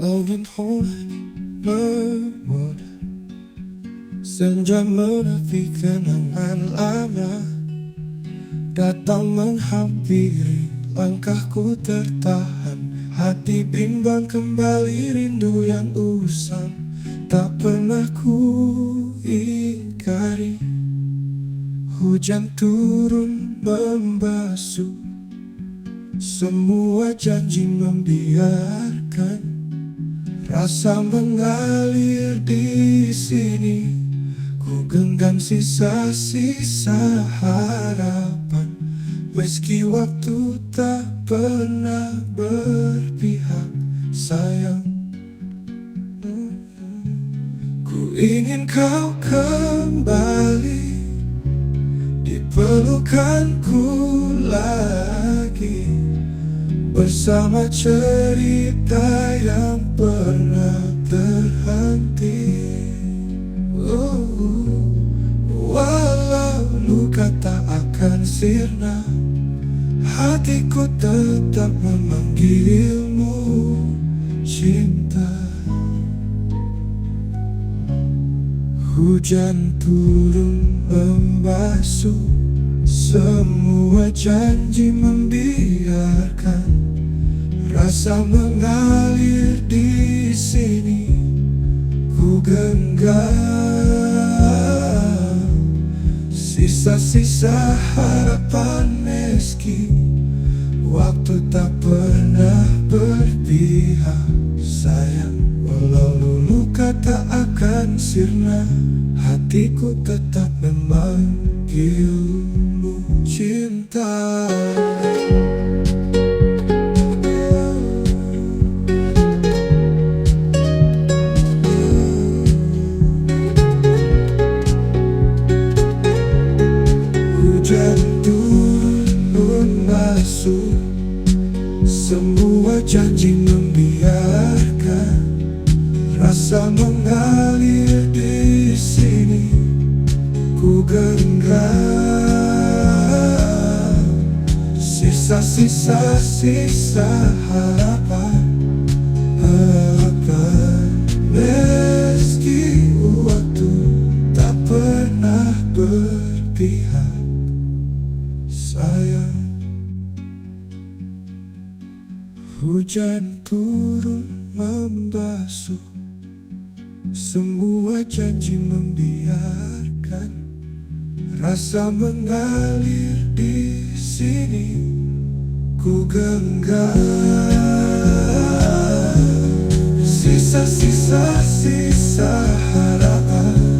Pohon memut senja menepi kenangan lama datang menghampiri, langkahku tertahan. Hati bimbang kembali, rindu yang usang tak pernah ku ingkari. Hujan turun membasuh semua janji, membiarkan rasa mengalir di sini. Ku genggam sisa-sisa harapan, meski waktu tak pernah berpihak. Sayang, ku ingin kau kembali di pelukanku lagi, bersama cerita yang pernah terhenti. Walau luka tak akan sirna, hatiku tetap memanggilmu cinta. Hujan turun membasuh semua janji, membiarkan rasa mengalir di sini. Ku genggam sisa-sisa harapan, meski waktu tak pernah berpihak. Sayang, walau luka tak akan sirna, hatiku tetap memanggilmu cinta. Hujan turun masuk semua janji, membiarkan rasa mengalir di sini. Ku genggam sisa-sisa harapan, meski waktu tak pernah berpihak. Sayang, hujan turun membasuh semua janji, membiarkan rasa mengalir di sini. Ku genggam sisa-sisa harapan,